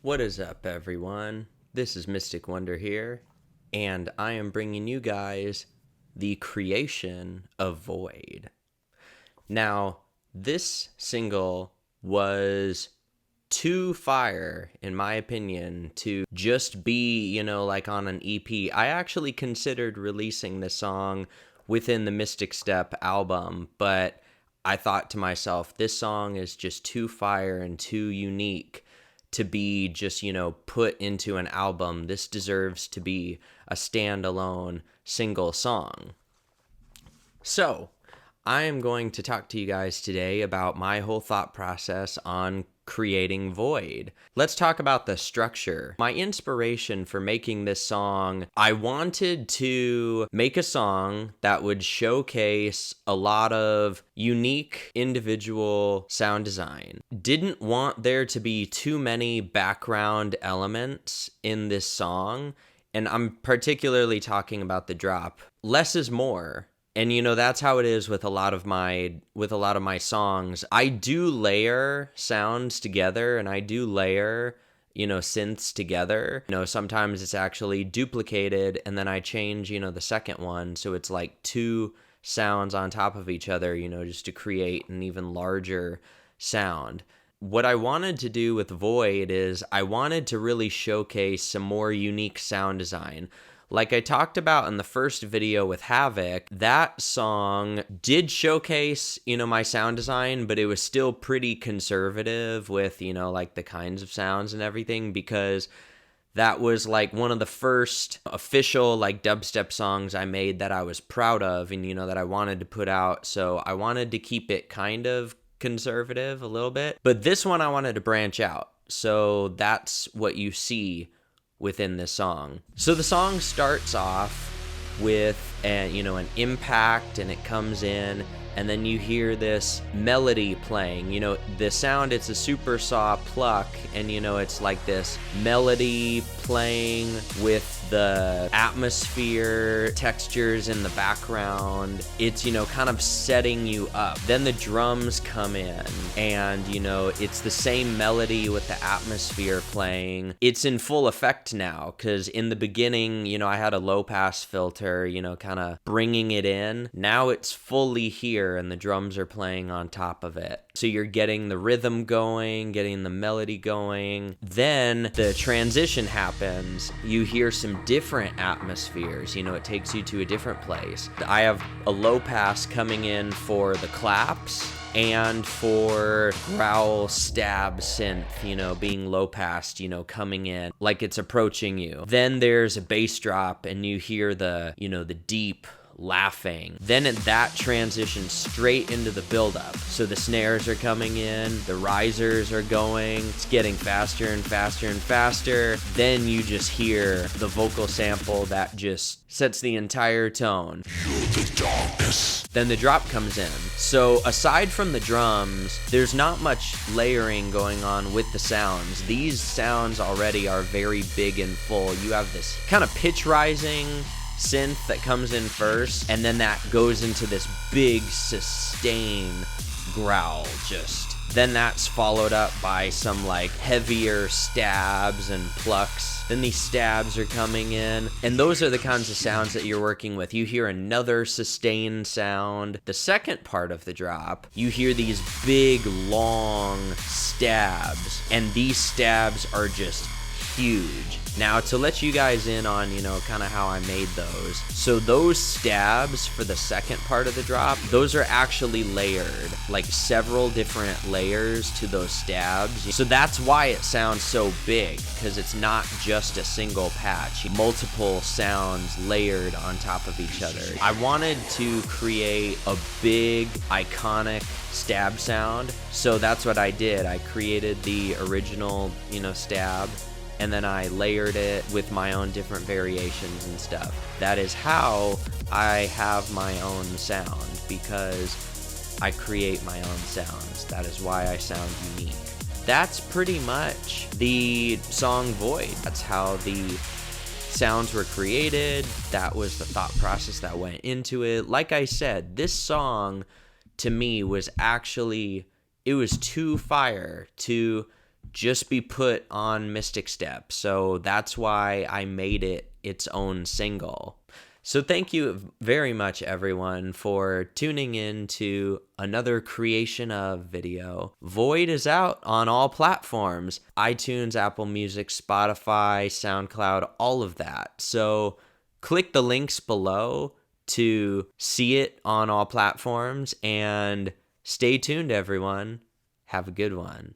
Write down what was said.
What is up, everyone? This is Mystic Wonder here, and I am bringing you guys the creation of Void. Now, this single was too fire, in my opinion, to just be, like on an EP. I actually considered releasing this song within the Mystic Step album, but I thought to myself, this song is just too fire and too unique to be just, put into an album. This deserves to be a standalone single song. So, I am going to talk to you guys today about my whole thought process on creating Void. Let's talk about the structure. My inspiration for making this song, I wanted to make a song that would showcase a lot of unique individual sound design. Didn't want there to be too many background elements in this song, and I'm particularly talking about the drop. Less is more. And that's how it is with a lot of my songs. I do layer sounds together, and I do layer synths together. Sometimes it's actually duplicated, and then I change the second one, so it's like two sounds on top of each other, just to create an even larger sound. What I wanted to do with Void is I wanted to really showcase some more unique sound design. Like I talked about in the first video with Havoc, that song did showcase, my sound design, but it was still pretty conservative with, like the kinds of sounds and everything, because that was like one of the first official like dubstep songs I made that I was proud of and, that I wanted to put out. So I wanted to keep it kind of conservative a little bit, but this one I wanted to branch out. So that's what you see within this song. So the song starts off with an impact, and it comes in, and then you hear this melody playing. The sound, it's a super saw pluck, and it's like this melody playing with the atmosphere, textures in the background. It's, kind of setting you up. Then the drums come in, and, it's the same melody with the atmosphere playing. It's in full effect now, because in the beginning, I had a low pass filter, kind of bringing it in. Now it's fully here, and the drums are playing on top of it. So you're getting the rhythm going, getting the melody going. Then the transition happens. You hear some different atmospheres. It takes you to a different place. I have a low pass coming in for the claps and for growl stab synth, being low passed, coming in like it's approaching you. Then there's a bass drop, and you hear the deep laughing. Then that transitions straight into the buildup. So the snares are coming in, the risers are going, it's getting faster and faster and faster. Then you just hear the vocal sample that just sets the entire tone. You're the darkness. Then the drop comes in. So aside from the drums, there's not much layering going on with the sounds. These sounds already are very big and full. You have this kind of pitch rising synth that comes in first, and then that goes into this big sustain growl. Then that's followed up by some like heavier stabs and plucks. Then these stabs are coming in, and those are the kinds of sounds that you're working with. You hear another sustain sound. The second part of the drop, you hear these big long stabs, and these stabs are just huge. Now, to let you guys in on, kind of how I made those. So those stabs for the second part of the drop, those are actually layered, like several different layers to those stabs. So that's why it sounds so big, because it's not just a single patch. Multiple sounds layered on top of each other. I wanted to create a big, iconic stab sound. So that's what I did. I created the original, stab, and then I layered it with my own different variations and stuff. That is how I have my own sound, because I create my own sounds. That is why I sound unique. That's pretty much the song Void. That's how the sounds were created. That was the thought process that went into it. Like I said, this song to me was actually, it was too fire to just be put on Mystic Step. So that's why I made it its own single. So thank you very much, everyone, for tuning in to another creation of video. Void is out on all platforms: iTunes, Apple Music, Spotify, SoundCloud, all of that. So click the links below to see it on all platforms, and stay tuned, everyone. Have a good one.